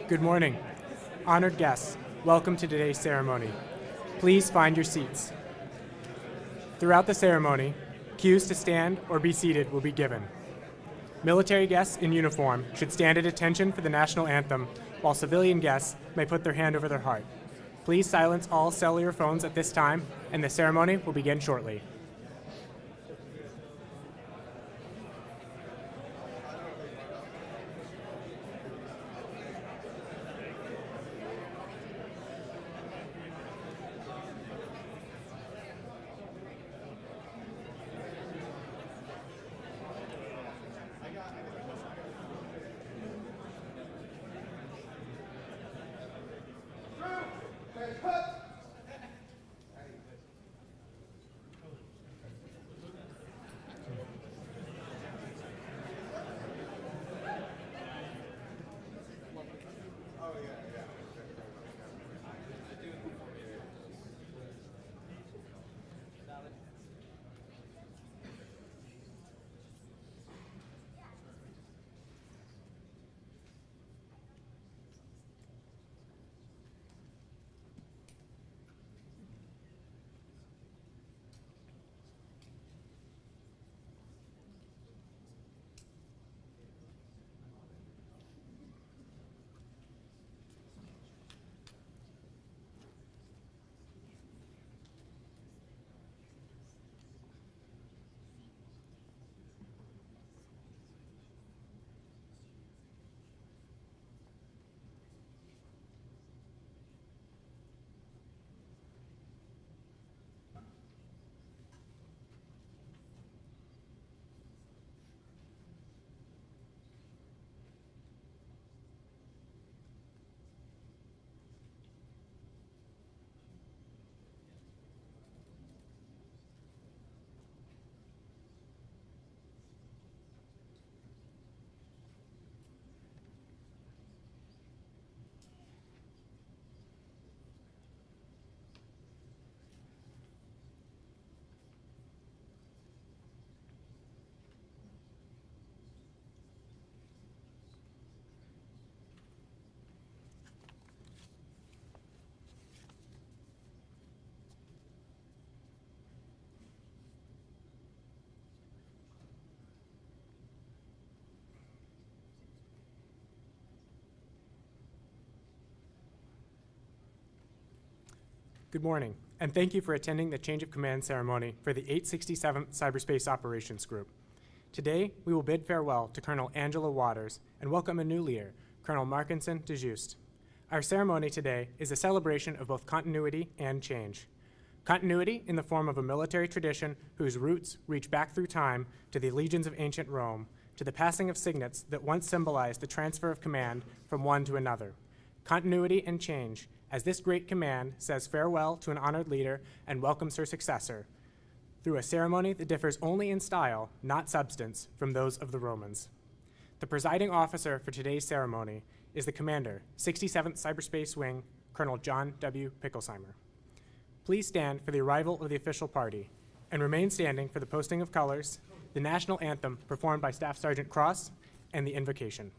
Good morning. Honored guests, welcome to today's ceremony. Please find your seats. Throughout the ceremony, cues to stand or be seated will be given. Military guests in uniform should stand at attention for the national anthem, while civilian guests may put their hand over their heart. Please silence all cellular phones at this time, and the ceremony will begin shortly. Good morning, and thank you for attending the change of command ceremony for the 867th Cyberspace Operations Group. Today, we will bid farewell to Colonel Angela Waters and welcome a new leader, Colonel Marckenson Dieujuste. Our ceremony today is a celebration of both continuity and change. Continuity in the form of a military tradition whose roots reach back through time to the legions of ancient Rome, to the passing of signets that once symbolized the transfer of command from one to another. Continuity and change, as this great command says farewell to an honored leader and welcomes her successor, through a ceremony that differs only in style, not substance, from those of the Romans. The presiding officer for today's ceremony is the commander, 67th Cyberspace Wing, Colonel John W. Picklesimer. Please stand for the arrival of the official party, and remain standing for the posting of colors, the national anthem performed by Staff Sergeant Cross, and the invocation.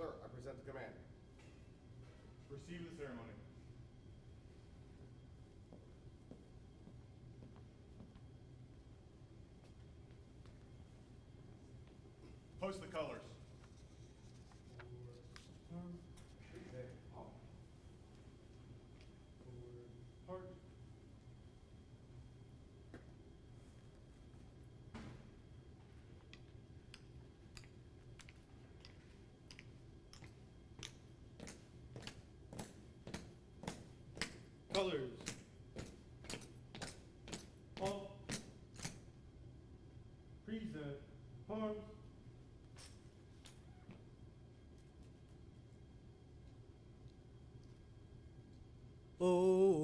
Sir, I present the command. Receive the ceremony. Post the colors. Heart. Colors. All. Present. Arms.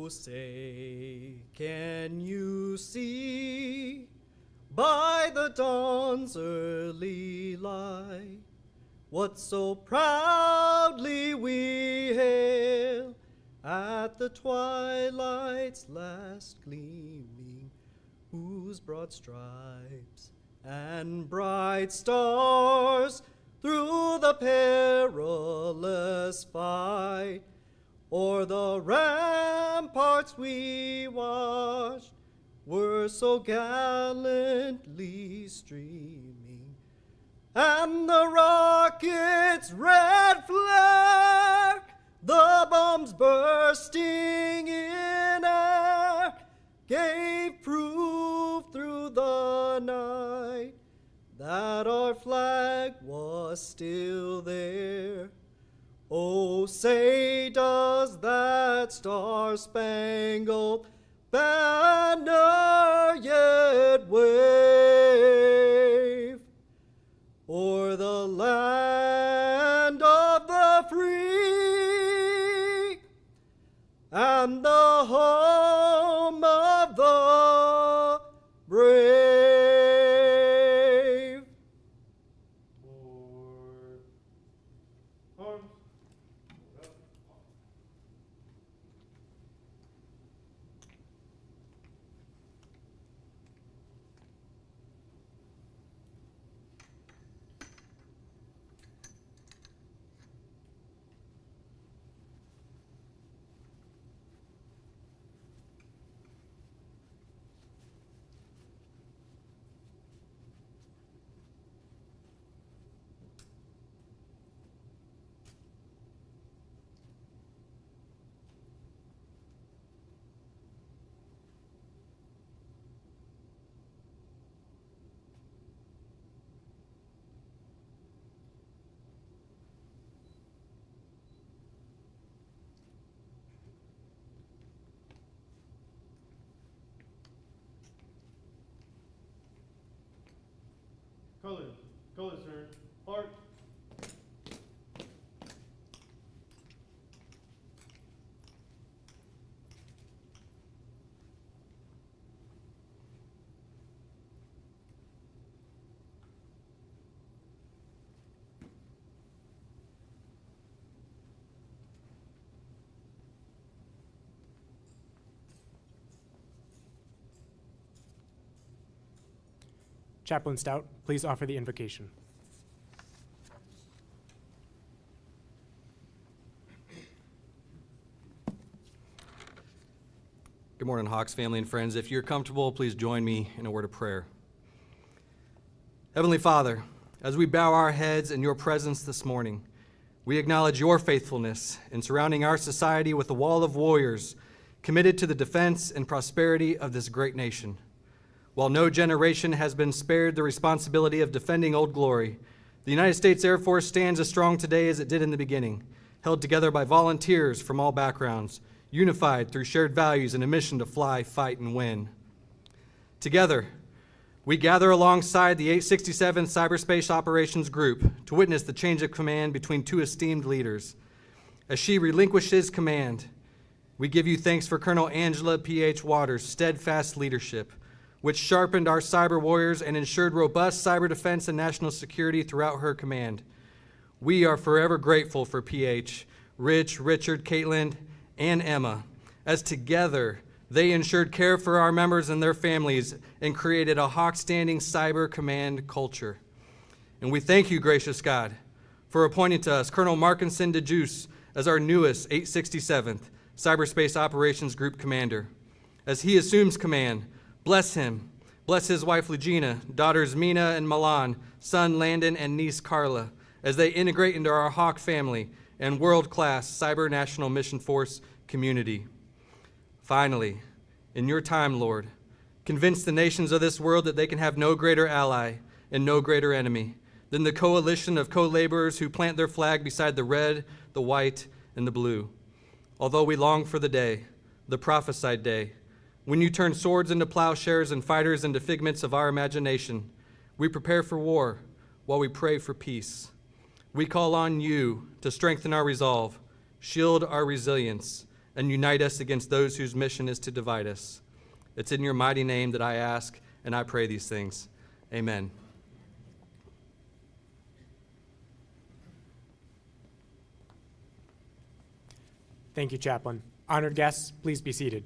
say, can you see by the dawn's early light what so proudly we hail at the twilight's last gleaming, whose broad stripes and bright stars through the perilous fight o'er the ramparts we watched were so gallantly streaming, and the rocket's red flare, the bombs bursting in air, gave proof through the night that our flag was still there. Oh, say does that star-spangled banner yet wave o'er the land of the free and the home of the brave? For arms. Colors. Colors, sir. Mark. Chaplain Stout, please offer the invocation. Good morning, Hawks family and friends. If you're comfortable, please join me in a word of prayer. Heavenly Father, as we bow our heads in your presence this morning, we acknowledge your faithfulness in surrounding our society with a wall of warriors committed to the defense and prosperity of this great nation. While no generation has been spared the responsibility of defending Old Glory, the United States Air Force stands as strong today as it did in the beginning, held together by volunteers from all backgrounds, unified through shared values and a mission to fly, fight, and win. Together, we gather alongside the 867th Cyberspace Operations Group to witness the change of command between two esteemed leaders. As she relinquishes command, we give you thanks for Colonel Angela P.H. Waters' steadfast leadership, which sharpened our cyber warriors and ensured robust cyber defense and national security throughout her command. We are forever grateful for PH, Rich, Richard, Caitlin, and Emma, as together they ensured care for our members and their families and created a hawk-standing cyber command culture. And we thank you, gracious God, for appointing to us Colonel Marckenson Dieujuste as our newest 867th Cyberspace Operations Group commander. As he assumes command, bless him, bless his wife Legina, daughters Mina and Milan, son Landon and niece Carla, as they integrate into our Hawk family and world-class Cyber National Mission Force community. Finally, in your time, Lord, convince the nations of this world that they can have no greater ally and no greater enemy than the coalition of co-laborers who plant their flag beside the red, the white, and the blue. Although we long for the day, the prophesied day, when you turn swords into plowshares and fighters into figments of our imagination, we prepare for war while we pray for peace. We call on you to strengthen our resolve, shield our resilience, and unite us against those whose mission is to divide us. It's in your mighty name that I ask and I pray these things. Amen. Thank you, Chaplain. Honored guests, please be seated.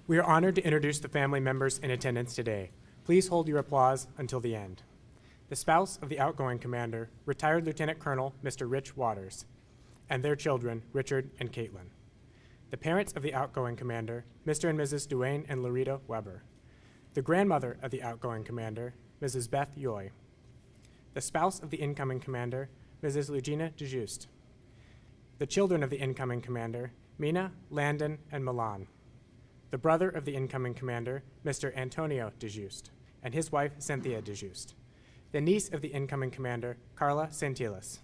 We are honored to introduce the family members in attendance today. Please hold your applause until the end. The spouse of the outgoing commander, retired Lieutenant Colonel Mr. Rich Waters, and their children, Richard and Caitlin. The parents of the outgoing commander, Mr. and Mrs. Duane and Loretta Weber. The grandmother of the outgoing commander, Mrs. Beth Yoy. The spouse of the incoming commander, Mrs. Lugina Dieujuste. The children of the incoming commander, Mina, Landon, and Milan. The brother of the incoming commander, Mr. Antonio Dieujuste, and his wife, Cynthia Dieujuste. The niece of the incoming commander, Carla Santilas.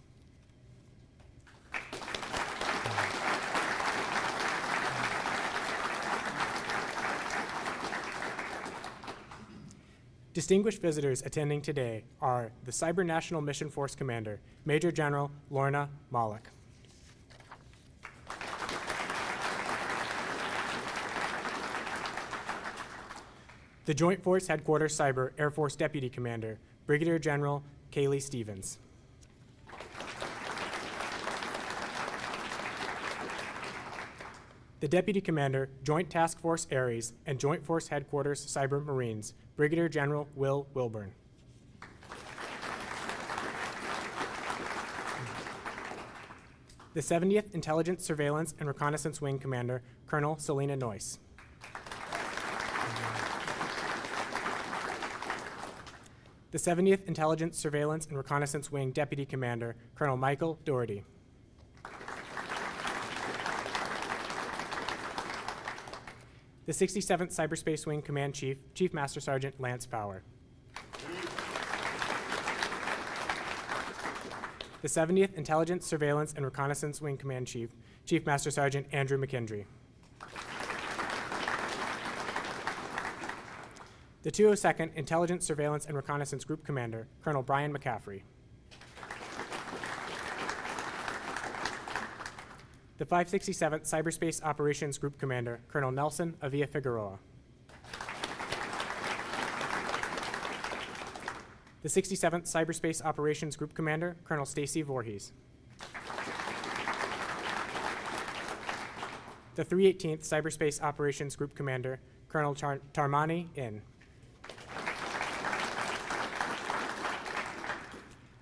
Distinguished visitors attending today are the Cyber National Mission Force Commander, Major General Lorna Malik. The Joint Force Headquarters Cyber Air Force Deputy Commander, Brigadier General Kaylee Stevens. The Deputy Commander, Joint Task Force Ares and Joint Force Headquarters Cyber Marines, Brigadier General Will Wilburn. The 70th Intelligence Surveillance and Reconnaissance Wing Commander, Colonel Selena Noyce. The 70th Intelligence Surveillance and Reconnaissance Wing Deputy Commander, Colonel Michael Doherty. The 67th Cyberspace Wing Command Chief, Chief Master Sergeant Lance Power. The 70th Intelligence Surveillance and Reconnaissance Wing Command Chief, Chief Master Sergeant Andrew McKendry. The 202nd Intelligence Surveillance and Reconnaissance Group Commander, Colonel Brian McCaffrey. The 567th Cyberspace Operations Group Commander, Colonel Nelson Avia Figueroa. The 67th Cyberspace Operations Group Commander, Colonel Stacy Voorhees. The 318th Cyberspace Operations Group Commander, Colonel Tarmani In.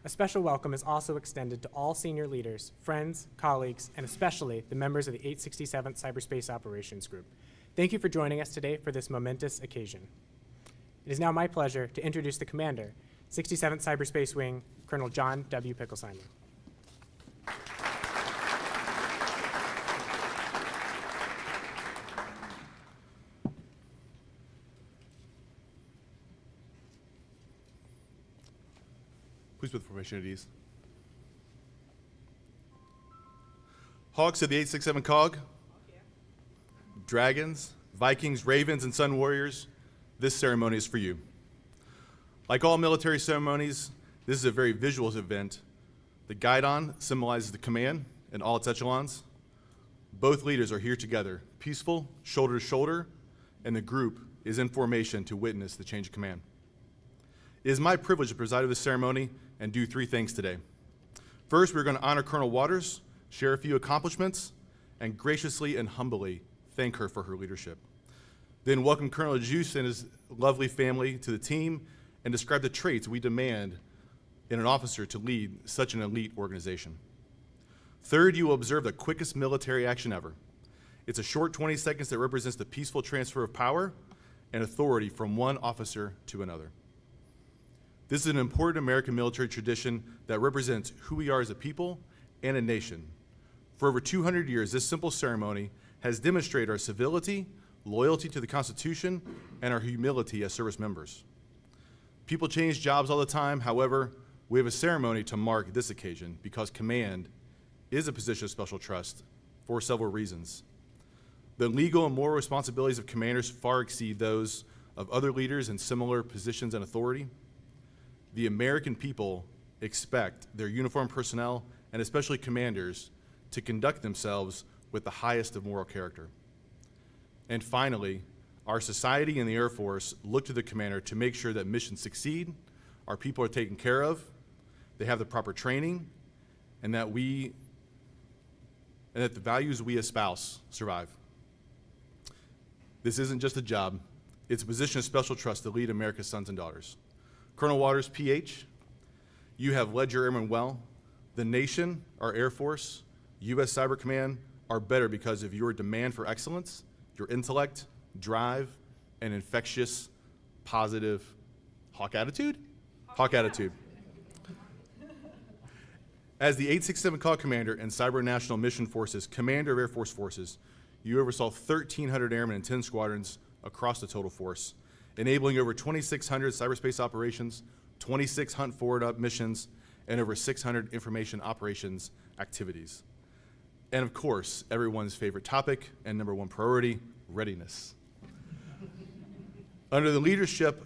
A special welcome is also extended to all senior leaders, friends, colleagues, and especially the members of the 867th Cyberspace Operations Group. Thank you for joining us today for this momentous occasion. It is now my pleasure to introduce the commander, 67th Cyberspace Wing, Colonel John W. Picklesimer. Please put the formation at ease. Hawks of the 867 COG, Dragons, Vikings, Ravens, and Sun Warriors, this ceremony is for you. Like all military ceremonies, this is a very visual event. The guidon symbolizes the command and all its echelons. Both leaders are here together, peaceful, shoulder to shoulder, and the group is in formation to witness the change of command. It is my privilege to preside over this ceremony and do three things today. First, we're going to honor Colonel Waters, share a few accomplishments, and graciously and humbly thank her for her leadership. Then welcome Colonel Dieujuste and his lovely family to the team and describe the traits we demand in an officer to lead such an elite organization. Third, you will observe the quickest military action ever. It's a short 20 seconds that represents the peaceful transfer of power and authority from one officer to another. This is an important American military tradition that represents who we are as a people and a nation. For over 200 years, this simple ceremony has demonstrated our civility, loyalty to the Constitution, and our humility as service members. People change jobs all the time. However, we have a ceremony to mark this occasion because command is a position of special trust for several reasons. The legal and moral responsibilities of commanders far exceed those of other leaders in similar positions and authority. The American people expect their uniformed personnel, and especially commanders, to conduct themselves with the highest of moral character. And finally, our society and the Air Force look to the commander to make sure that missions succeed, our people are taken care of, they have the proper training, and that the values we espouse survive. This isn't just a job, it's a position of special trust to lead America's sons and daughters. Colonel Waters, PH, you have led your airmen well. The nation, our Air Force, U.S. Cyber Command are better because of your demand for excellence, your intellect, drive, and infectious, positive hawk attitude? Hawk attitude. As the 867 Call Commander and Cyber National Mission Forces Commander of Air Force Forces, you oversaw 1,300 airmen and 10 squadrons across the total force, enabling over 2,600 cyberspace operations, 26 hunt forward-up missions, and over 600 information operations activities. And of course, everyone's favorite topic and number one priority, readiness. Under the leadership,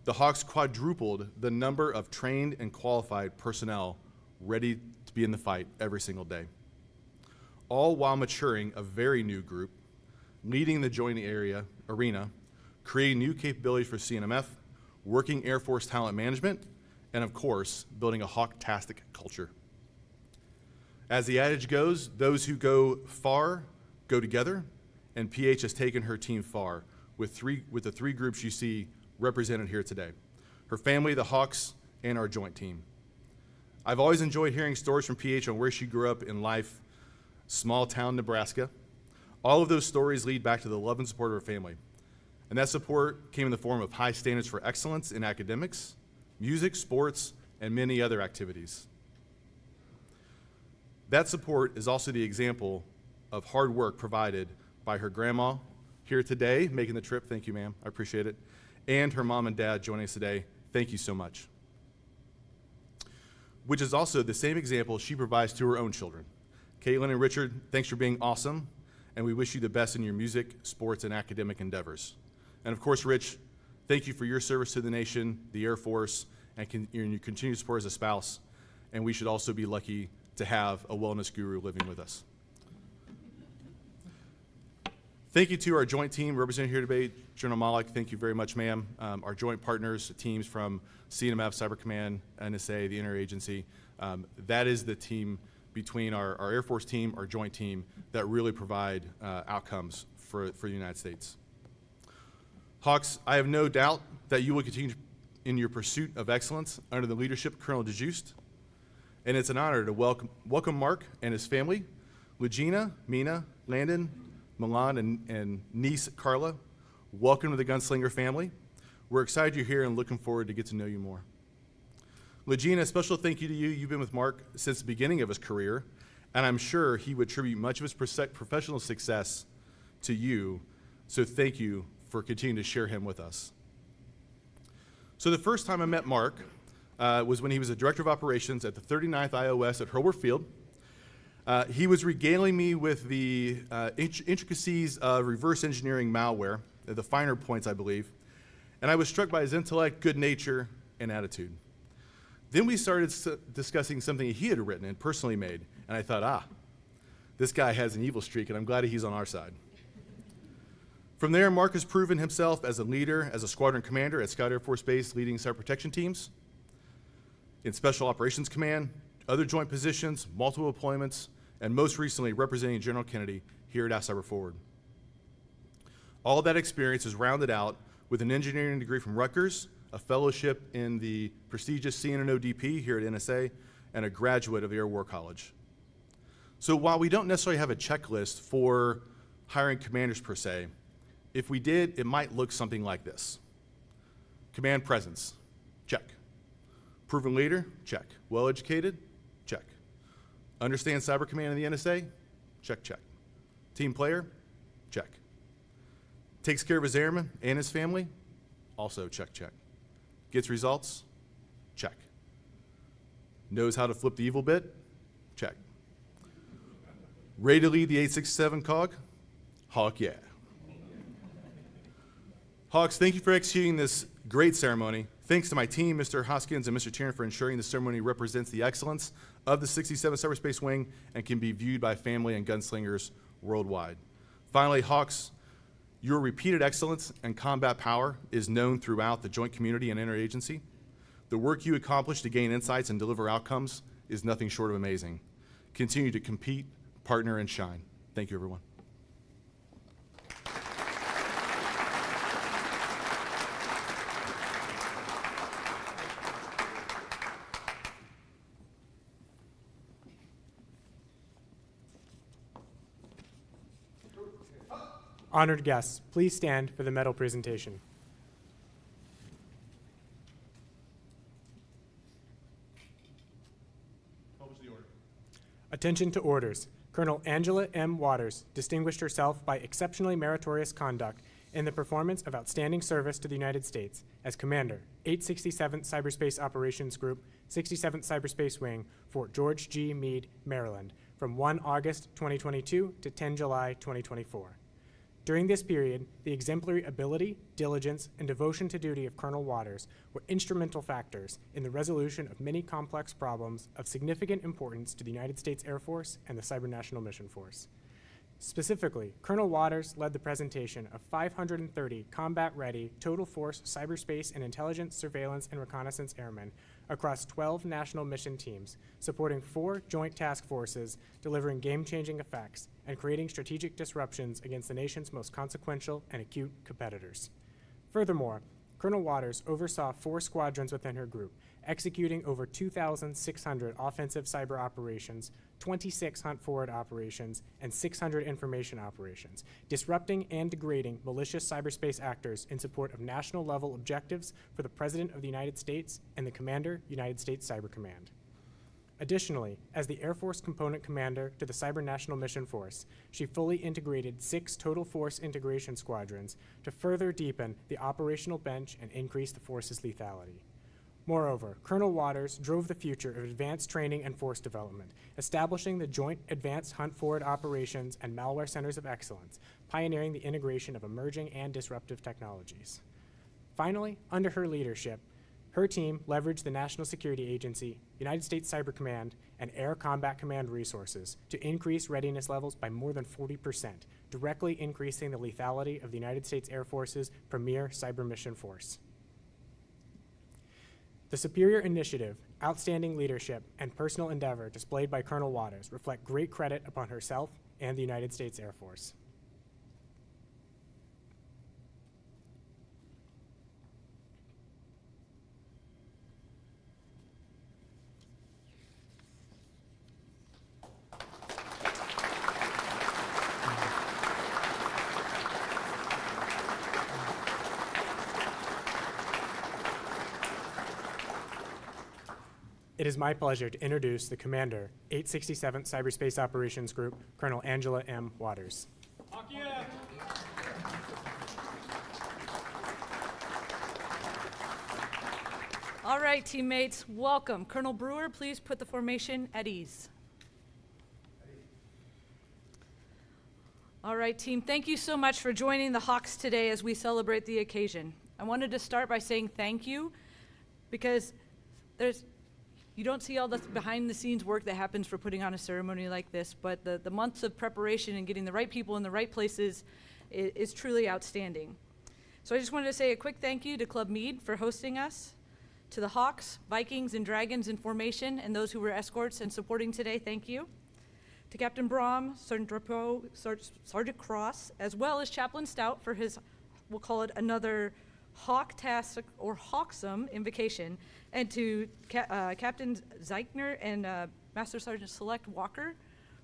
the Hawks quadrupled the number of trained and qualified personnel ready to be in the fight every single day, all while maturing a very new group, leading the joint arena, creating new capabilities for CNMF, working Air Force talent management, and of course, building a Hawk-tastic culture. As the adage goes, those who go far go together, and PH has taken her team far with the three groups you see represented here today: her family, the Hawks, and our joint team. I've always enjoyed hearing stories from PH on where she grew up in life, small town Nebraska. All of those stories lead back to the love and support of her family. And that support came in the form of high standards for excellence in academics, music, sports, and many other activities. That support is also the example of hard work provided by her grandma here today, making the trip. Thank you, ma'am. I appreciate it. And her mom and dad joining us today. Thank you so much. Which is also the same example she provides to her own children. Caitlin and Richard, thanks for being awesome, and we wish you the best in your music, sports, and academic endeavors. And of course, Rich, thank you for your service to the nation, the Air Force, and your continued support as a spouse. And we should also be lucky to have a wellness guru living with us. Thank you to our joint team represented here today. General Malik, thank you very much, ma'am. Our joint partners, teams from CNMF, Cyber Command, NSA, the interagency. That is the team between our Air Force team, our joint team, that really provide outcomes for the United States. Hawks, I have no doubt that you will continue in your pursuit of excellence under the leadership of Colonel Dieujuste. And it's an honor to welcome Mark and his family, Legina, Mina, Landon, Milan, and niece Carla. Welcome to the Gunslinger family. We're excited you're here and looking forward to get to know you more. Legina, a special thank you to you. You've been with Mark since the beginning of his career, and I'm sure he would attribute much of his professional success to you, so thank you for continuing to share him with us. So the first time I met Mark was when he was a director of operations at the 39th IOS at Hurlburt Field. He was regaling me with the intricacies of reverse engineering malware, the finer points, I believe, and I was struck by his intellect, good nature, and attitude. Then we started discussing something he had written and personally made, and I thought, this guy has an evil streak, and I'm glad he's on our side. From there, Mark has proven himself as a leader, as a squadron commander at Scott Air Force Base, leading cyber protection teams, in Special Operations Command, other joint positions, multiple deployments, and most recently representing General Kennedy here at Cyber Forward. All that experience is rounded out with an engineering degree from Rutgers, a fellowship in the prestigious CNNODP here at NSA, and a graduate of Air War College. So while we don't necessarily have a checklist for hiring commanders per se, if we did, it might look something like this. Command presence, check. Proven leader, check. Well-educated, check. Understand Cyber Command and the NSA, check, check. Team player, check. Takes care of his airmen and his family, also check, check. Gets results, check. Knows how to flip the evil bit, check. Ready to lead the 867 COG? Hawk, yeah. Hawks, thank you for executing this great ceremony. Thanks to my team, Mr. Hoskins and Mr. Tiernan, for ensuring the ceremony represents the excellence of the 67th Cyberspace Wing and can be viewed by family and gunslingers worldwide. Finally, Hawks, your repeated excellence and combat power is known throughout the joint community and interagency. The work you accomplish to gain insights and deliver outcomes is nothing short of amazing. Continue to compete, partner, and shine. Thank you, everyone. Honored guests, please stand for the medal presentation. Publish the order. Attention to orders. Colonel Angela M. Waters distinguished herself by exceptionally meritorious conduct in the performance of outstanding service to the United States as Commander, 867th Cyberspace Operations Group, 67th Cyberspace Wing, Fort George G. Meade, Maryland, from 1 August 2022 to 10 July 2024. During this period, the exemplary ability, diligence, and devotion to duty of Colonel Waters were instrumental factors in the resolution of many complex problems of significant importance to the United States Air Force and the Cyber National Mission Force. Specifically, Colonel Waters led the presentation of 530 combat-ready, total force cyberspace and intelligence, surveillance, and reconnaissance airmen across 12 national mission teams, supporting 4 joint task forces, delivering game-changing effects, and creating strategic disruptions against the nation's most consequential and acute competitors. Furthermore, Colonel Waters oversaw 4 squadrons within her group, executing over 2,600 offensive cyber operations, 26 hunt-forward operations, and 600 information operations, disrupting and degrading malicious cyberspace actors in support of national-level objectives for the President of the United States and the Commander, United States Cyber Command. Additionally, as the Air Force Component Commander to the Cyber National Mission Force, she fully integrated 6 total force integration squadrons to further deepen the operational bench and increase the force's lethality. Moreover, Colonel Waters drove the future of advanced training and force development, establishing the Joint Advanced Hunt-Forward Operations and Malware Centers of Excellence, pioneering the integration of emerging and disruptive technologies. Finally, under her leadership, her team leveraged the National Security Agency, United States Cyber Command, and Air Combat Command resources to increase readiness levels by more than 40%, directly increasing the lethality of the United States Air Force's premier cyber mission force. The superior initiative, outstanding leadership, and personal endeavor displayed by Colonel Waters reflect great credit upon herself and the United States Air Force. It is my pleasure to introduce the Commander, 867th Cyberspace Operations Group, Colonel Angela M. Waters. All right, teammates, welcome. Colonel Brewer, please put the formation at ease. All right, team, thank you so much for joining the Hawks today as we celebrate the occasion. I wanted to start by saying thank you because you don't see all the behind-the-scenes work that happens for putting on a ceremony like this, but the months of preparation and getting the right people in the right places is truly outstanding. So I just wanted to say a quick thank you to Club Meade for hosting us, to the Hawks, Vikings, and Dragons in formation, and those who were escorts and supporting today, thank you. To Captain Brom, Sergeant Drapeau, Sergeant Cross, as well as Chaplain Stout for his, we'll call it another Hawk-tastic or Hawksome invocation, and to Captain Zeichner and Master Sergeant Select Walker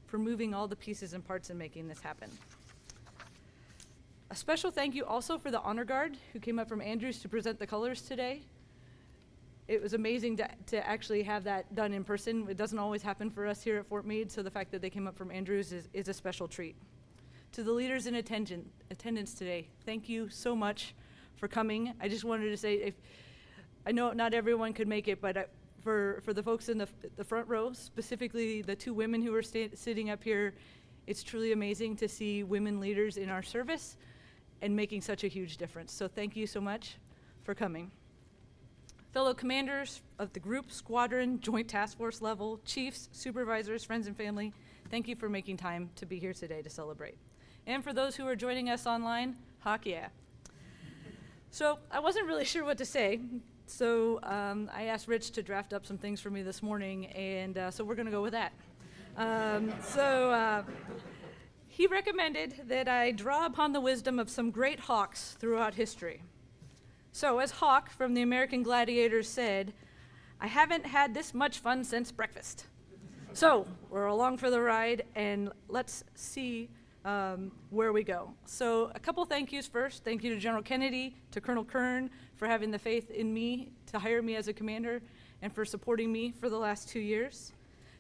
for moving all the pieces and parts and making this happen. A special thank you also for the Honor Guard who came up from Andrews to present the colors today. It was amazing to actually have that done in person. It doesn't always happen for us here at Fort Meade, so the fact that they came up from Andrews is a special treat. To the leaders in attendance today, thank you so much for coming. I just wanted to say, I know not everyone could make it, but for the folks in the front row, specifically the 2 women who are sitting up here, it's truly amazing to see women leaders in our service and making such a huge difference. So thank you so much for coming. fellow commanders of the group, squadron, joint task force level, chiefs, supervisors, friends, and family, thank you for making time to be here today to celebrate. And for those who are joining us online, heck yeah. So I wasn't really sure what to say, so I asked Rich to draft up some things for me this morning, and so we're going to go with that. He recommended that I draw upon the wisdom of some great hawks throughout history. So, as Hawk from the American Gladiators said, I haven't had this much fun since breakfast. So, we're along for the ride, and let's see where we go. So, a couple thank yous first. Thank you to General Kennedy, to Colonel Kern for having the faith in me to hire me as a commander, and for supporting me for the last 2 years.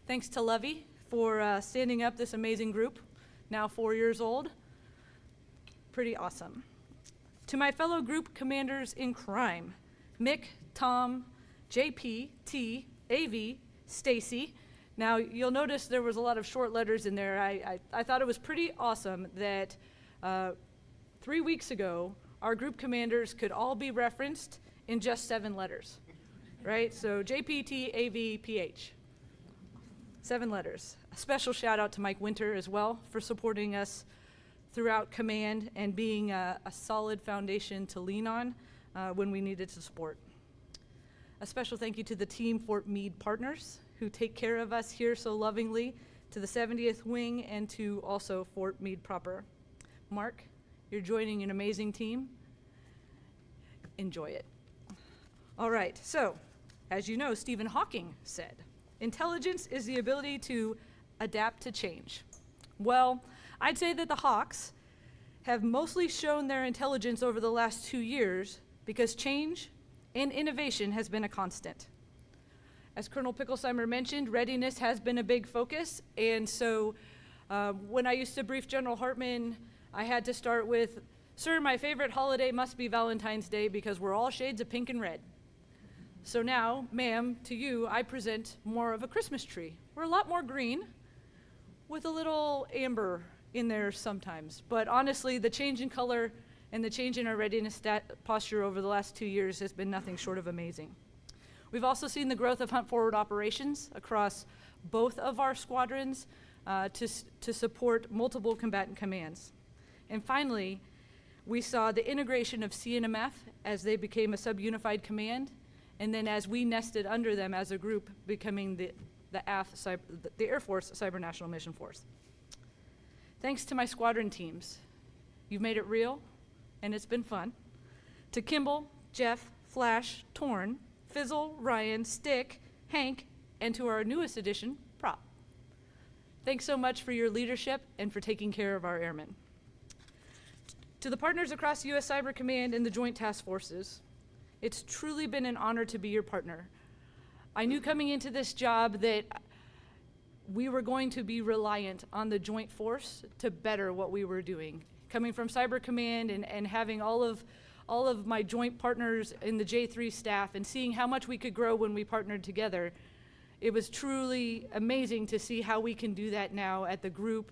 Thanks to Lovey for standing up this amazing group, now 4 years old. Pretty awesome. To my fellow group commanders in crime, Mick, Tom, JP, T, AV, Stacy. Now, you'll notice there was a lot of short letters in there. I thought it was pretty awesome that 3 weeks ago, our group commanders could all be referenced in just 7 letters, right? So JP, T, AV, PH. 7 letters. A special shout out to Mike Winter as well for supporting us throughout command and being a solid foundation to lean on when we needed support. A special thank you to the Team Fort Meade partners who take care of us here so lovingly, to the 70th Wing and to also Fort Meade proper. Mark, you're joining an amazing team. Enjoy it. All right, so as you know, Stephen Hawking said, intelligence is the ability to adapt to change. Well, I'd say that the Hawks have mostly shown their intelligence over the last 2 years because change and innovation has been a constant. As Colonel Picklesimer mentioned, readiness has been a big focus, and so when I used to brief General Hartman, I had to start with, "Sir, my favorite holiday must be Valentine's Day because we're all shades of pink and red." So now, ma'am, to you, I present more of a Christmas tree. We're a lot more green with a little amber in there sometimes. But honestly, the change in color and the change in our readiness posture over the last 2 years has been nothing short of amazing. We've also seen the growth of hunt forward operations across both of our squadrons to support multiple combatant commands. And finally, we saw the integration of CNMF as they became a sub-unified command, and then as we nested under them as a group, becoming the Air Force Cyber National Mission Force. Thanks to my squadron teams. You've made it real, and it's been fun. To Kimball, Jeff, Flash, Torn, Fizzle, Ryan, Stick, Hank, and to our newest addition, Prop. Thanks so much for your leadership and for taking care of our airmen. To the partners across U.S. Cyber Command and the Joint Task Forces, it's truly been an honor to be your partner. I knew coming into this job that we were going to be reliant on the joint force to better what we were doing. Coming from Cyber Command and having all of my joint partners in the J3 staff and seeing how much we could grow when we partnered together, it was truly amazing to see how we can do that now at the group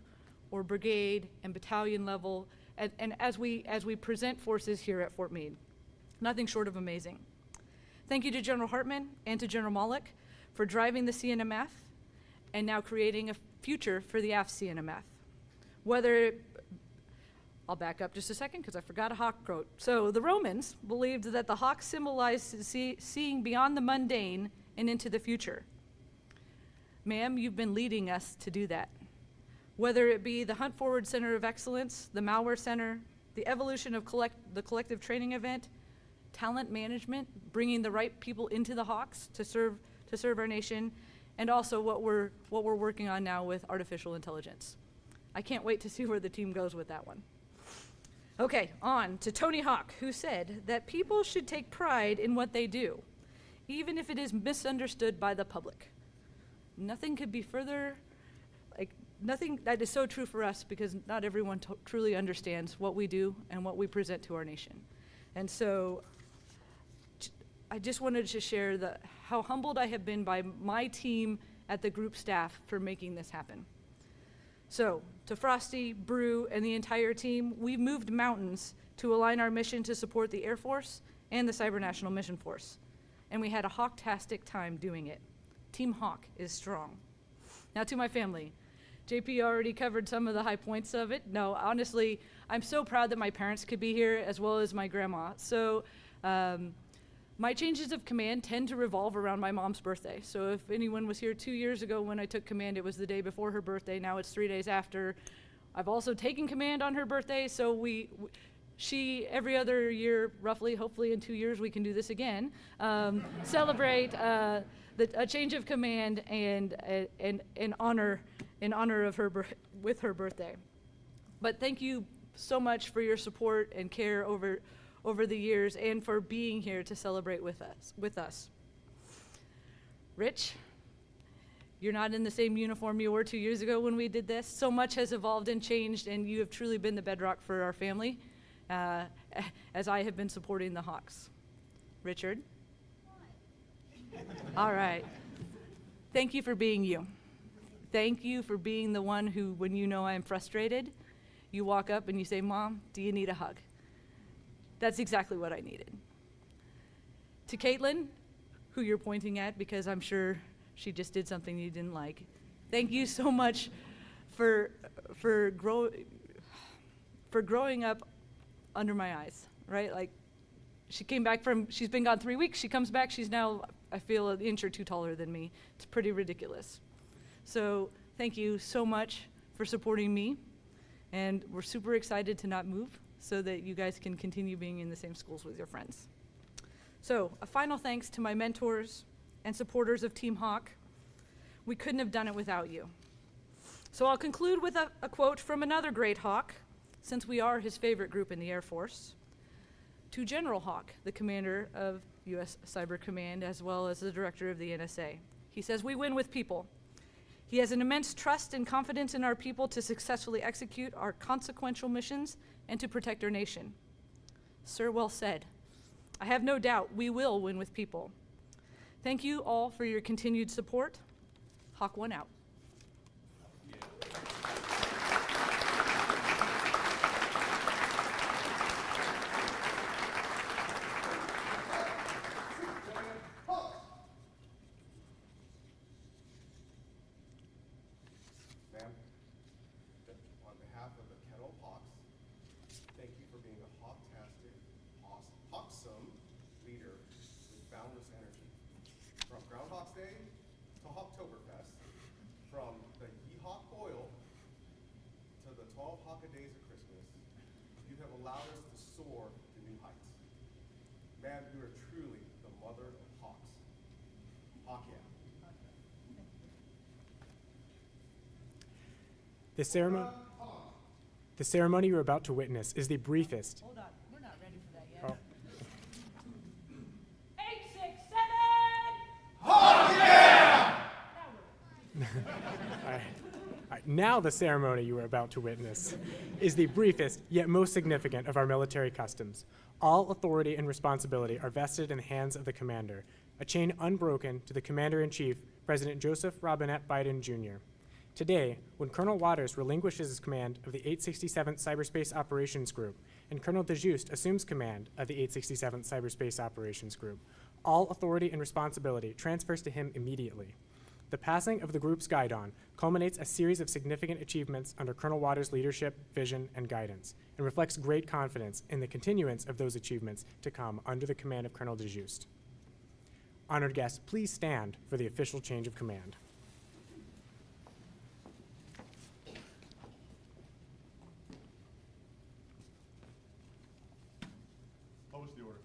or brigade and battalion level, and as we present forces here at Fort Meade. Nothing short of amazing. Thank you to General Hartman and to General Malik for driving the CNMF and now creating a future for the AF CNMF. I'll back up just a second because I forgot a hawk quote. So the Romans believed that the hawk symbolized seeing beyond the mundane and into the future. Ma'am, you've been leading us to do that. Whether it be the Hunt Forward Center of Excellence, the Malware Center, the evolution of the collective training event, talent management, bringing the right people into the Hawks to serve our nation, and also what we're working on now with artificial intelligence. I can't wait to see where the team goes with that one. Okay, on to Tony Hawk, who said that people should take pride in what they do, even if it is misunderstood by the public. Nothing could be further, nothing that is so true for us because not everyone truly understands what we do and what we present to our nation. And so I just wanted to share how humbled I have been by my team at the group staff for making this happen. So, to Frosty, Brew, and the entire team, we've moved mountains to align our mission to support the Air Force and the Cyber National Mission Force. and we had a hawk-tastic time doing it. Team Hawk is strong. Now to my family. JP already covered some of the high points of it. No, honestly, I'm so proud that my parents could be here as well as my grandma. So my changes of command tend to revolve around my mom's birthday. So if anyone was here 2 years ago when I took command, it was the day before her birthday. Now it's 3 days after. I've also taken command on her birthday, so she every other year, roughly, hopefully in 2 years we can do this again, celebrate a change of command and in honor of her with her birthday. But thank you so much for your support and care over the years and for being here to celebrate with us. Rich, you're not in the same uniform you were 2 years ago when we did this. So much has evolved and changed, and you have truly been the bedrock for our family, as I have been supporting the Hawks. Richard? All right. Thank you for being you. Thank you for being the one who, when you know I'm frustrated, you walk up and you say, Mom, do you need a hug? That's exactly what I needed. To Caitlin, who you're pointing at because I'm sure she just did something you didn't like, thank you so much for growing up under my eyes, right? Like, she's been gone 3 weeks, she comes back, she's now, I feel, an inch or two taller than me. It's pretty ridiculous. So thank you so much for supporting me, and we're super excited to not move so that you guys can continue being in the same schools with your friends. So a final thanks to my mentors and supporters of Team Hawk. We couldn't have done it without you. So I'll conclude with a quote from another great Hawk, since we are his favorite group in the Air Force, to General Hawk, the commander of U.S. Cyber Command, as well as the director of the NSA. He says, "We win with people." He has an immense trust and confidence in our people to successfully execute our consequential missions and to protect our nation. Sir, well said. I have no doubt we will win with people. Thank you all for your continued support. Hawk 1 out. Ma'am, on behalf of the Kettle Hawks, thank you for being a hawktastic, hawksome leader with boundless energy. From Groundhog's Day to Hawktoberfest, from the Yeehawk Boil to the 12 Hawk-a-Days of Christmas, you have allowed us to soar to new heights. Ma'am, you are truly the mother of hawks. Hawk yeah. The ceremony you're about to witness is the briefest. Hold on, we're not ready for that yet. Oh. 867! Now the ceremony you are about to witness is the briefest yet most significant of our military customs. All authority and responsibility are vested in the hands of the commander, a chain unbroken to the Commander-in-Chief, President Joseph Robinette Biden, Jr. Today, when Colonel Waters relinquishes his command of the 867th Cyberspace Operations Group and Colonel Dieujuste assumes command of the 867th Cyberspace Operations Group, all authority and responsibility transfers to him immediately. The passing of the group's guidon culminates a series of significant achievements under Colonel Waters' leadership, vision, and guidance, and reflects great confidence in the continuance of those achievements to come under the command of Colonel Dieujuste. Honored guests, please stand for the official change of command. What was the order?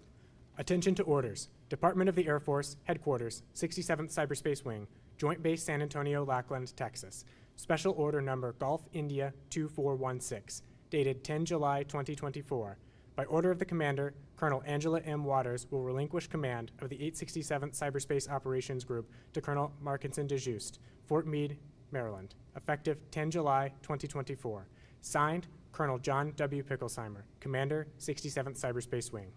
Attention to orders. Department of the Air Force, Headquarters, 67th Cyberspace Wing, Joint Base San Antonio, Lackland, Texas. Special Order Number Golf India 2416, dated 10 July 2024. By order of the Commander, Colonel Angela M. Waters will relinquish command of the 867th Cyberspace Operations Group to Colonel Marckenson Dieujuste, Fort Meade, Maryland, effective 10 July 2024. Signed, Colonel John W. Picklesimer, Commander, 67th Cyberspace Wing.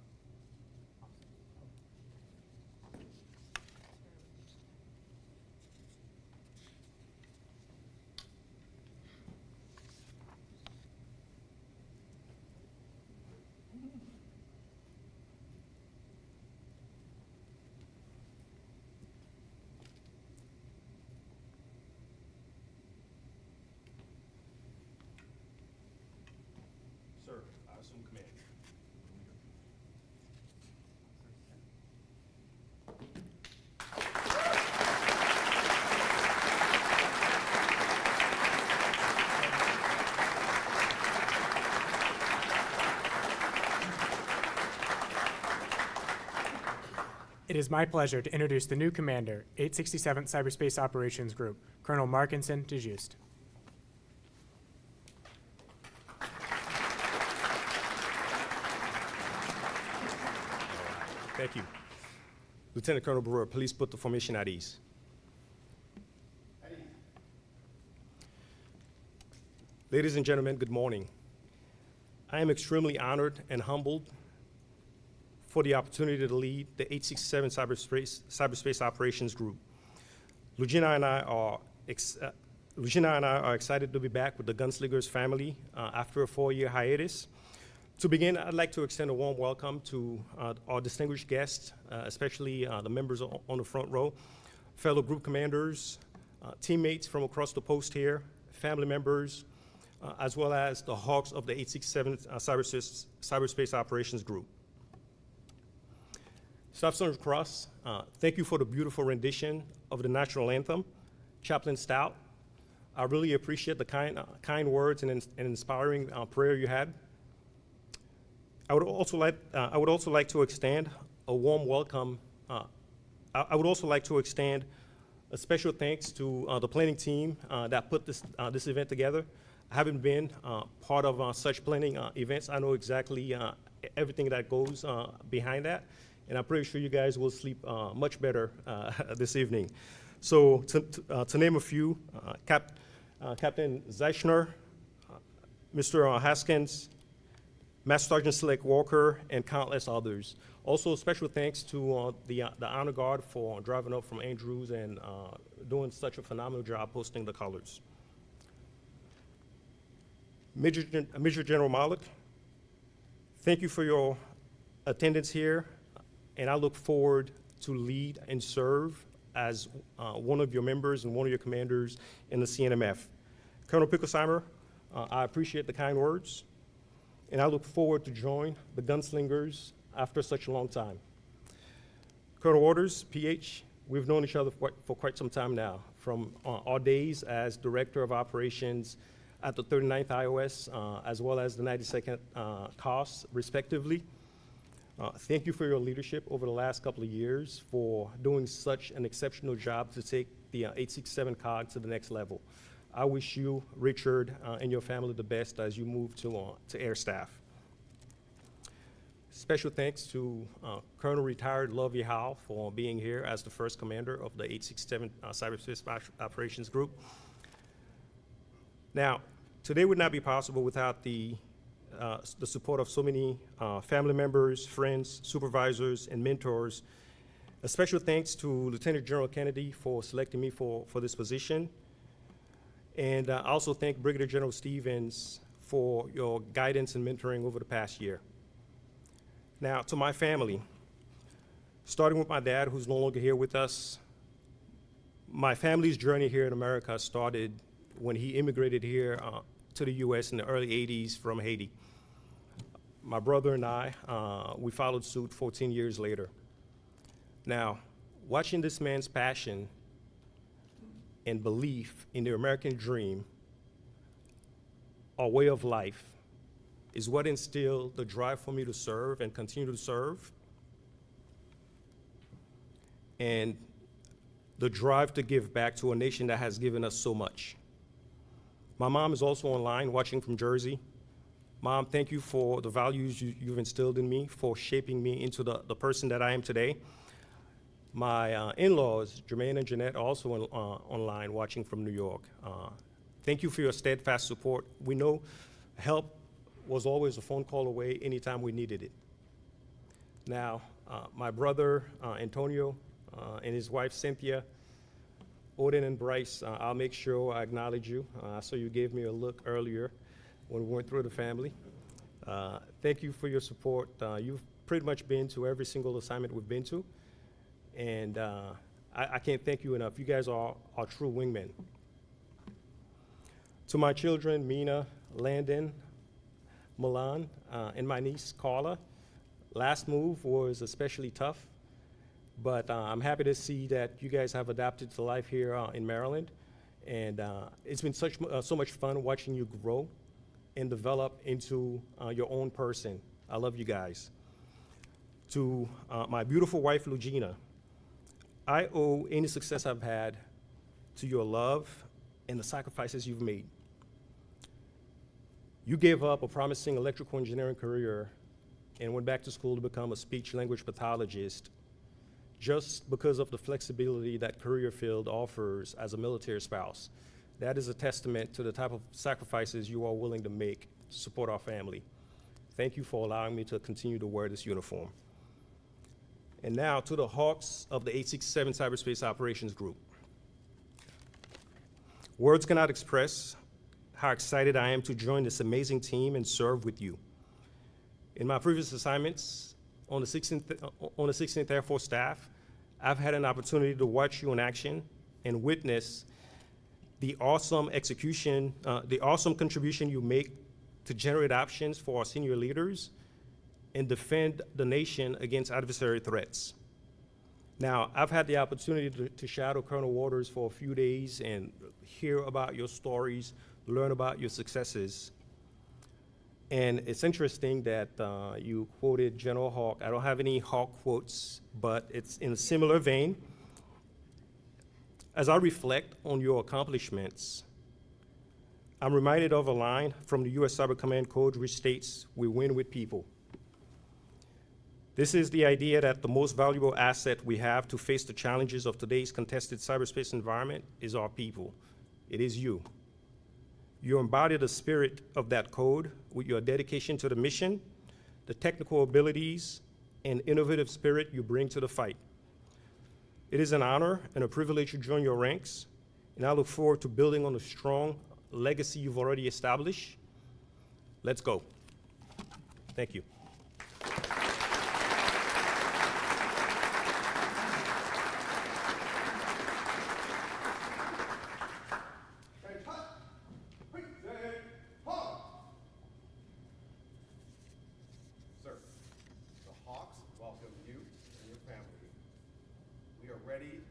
It is my pleasure to introduce the new commander, 867th Cyberspace Operations Group, Colonel Marckenson Dieujuste. Thank you. Lieutenant Colonel Brewer, please put the formation at ease. Ladies and gentlemen, good morning. I am extremely honored and humbled for the opportunity to lead the 867 Cyberspace Operations Group. Lugina and I are excited to be back with the Gunslingers family after a 4-year hiatus. To begin, I'd like to extend a warm welcome to our distinguished guests, especially the members on the front row, fellow group commanders, teammates from across the post here, family members, as well as the Hawks of the 867 Cyberspace Operations Group. Staff Sergeant Cross, thank you for the beautiful rendition of the national anthem, Chaplain Stout. I really appreciate the kind words and inspiring prayer you had. I would also like to extend a warm welcome. I would also like to extend a special thanks to the planning team that put this event together. I haven't been part of such planning events. I know exactly everything that goes behind that, and I'm pretty sure you guys will sleep much better this evening. So to name a few, Captain Zeichner, Mr. Haskins, Master Sergeant Select Walker, and countless others. Also, special thanks to the Honor Guard for driving up from Andrews and doing such a phenomenal job posting the colors. Major General Malik, thank you for your attendance here, and I look forward to lead and serve as one of your members and one of your commanders in the CNMF. Colonel Picklesimer, I appreciate the kind words, and I look forward to join the Gunslingers after such a long time. Colonel Waters, PH, we've known each other for quite some time now, from our days as Director of Operations at the 39th IOS, as well as the 92nd COS, respectively. Thank you for your leadership over the last couple of years for doing such an exceptional job to take the 867 COG to the next level. I wish you, Richard, and your family the best as you move to Air Staff. Special thanks to Colonel Retired Lovey Howe for being here as the first commander of the 867 Cyberspace Operations Group. Now, today would not be possible without the support of so many family members, friends, supervisors, and mentors. A special thanks to Lieutenant General Kennedy for selecting me for this position. And I also thank Brigadier General Stevens for your guidance and mentoring over the past year. Now, to my family, starting with my dad, who's no longer here with us, my family's journey here in America started when he immigrated here to the US in the early 80s from Haiti. My brother and I, we followed suit 14 years later. Now, watching this man's passion and belief in the American dream, our way of life, is what instilled the drive for me to serve and continue to serve, and the drive to give back to a nation that has given us so much. My mom is also online, watching from Jersey. Mom, thank you for the values you've instilled in me, for shaping me into the person that I am today. My in-laws, Jermaine and Jeanette, are also online, watching from New York. Thank you for your steadfast support. We know help was always a phone call away anytime we needed it. Now, my brother, Antonio, and his wife, Cynthia, Odin and Bryce, I'll make sure I acknowledge you. So you gave me a look earlier when we went through the family. Thank you for your support. You've pretty much been to every single assignment we've been to, and I can't thank you enough. You guys are true wingmen. To my children, Mina, Landon, Milan, and my niece, Carla, last move was especially tough, but I'm happy to see that you guys have adapted to life here in Maryland, and it's been so much fun watching you grow and develop into your own person. I love you guys. To my beautiful wife, Lugina, I owe any success I've had to your love and the sacrifices you've made. You gave up a promising electrical engineering career and went back to school to become a speech-language pathologist just because of the flexibility that career field offers as a military spouse. That is a testament to the type of sacrifices you are willing to make to support our family. Thank you for allowing me to continue to wear this uniform. And now to the Hawks of the 867th Cyberspace Operations Group. Words cannot express how excited I am to join this amazing team and serve with you. In my previous assignments on the 16th Air Force staff, I've had an opportunity to watch you in action and witness the awesome execution, the awesome contribution you make to generate options for our senior leaders and defend the nation against adversary threats. Now, I've had the opportunity to shadow Colonel Waters for a few days and hear about your stories, learn about your successes. And it's interesting that you quoted General Hawk. I don't have any Hawk quotes, but it's in a similar vein. As I reflect on your accomplishments, I'm reminded of a line from the U.S. Cyber Command Code which states, "We win with people." This is the idea that the most valuable asset we have to face the challenges of today's contested cyberspace environment is our people. It is you. You embody the spirit of that code with your dedication to the mission, the technical abilities, and innovative spirit you bring to the fight. It is an honor and a privilege to join your ranks, and I look forward to building on the strong legacy you've already established. Let's go. Thank you. Sir, the Hawks welcome you and your family. We are ready,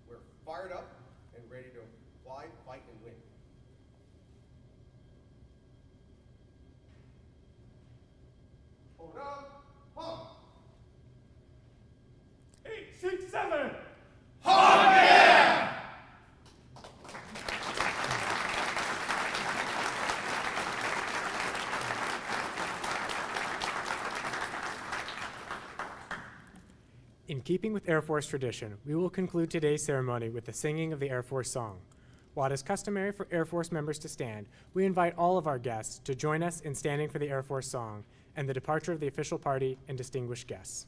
we're fired up and ready to fly, fight, and win. Hold up, Hawk! 867! In keeping with Air Force tradition, we will conclude today's ceremony with the singing of the Air Force song. While it is customary for Air Force members to stand, we invite all of our guests to join us in standing for the Air Force song and the departure of the official party and distinguished guests.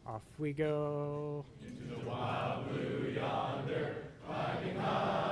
Off we go. Into the wild blue yonder, riding high.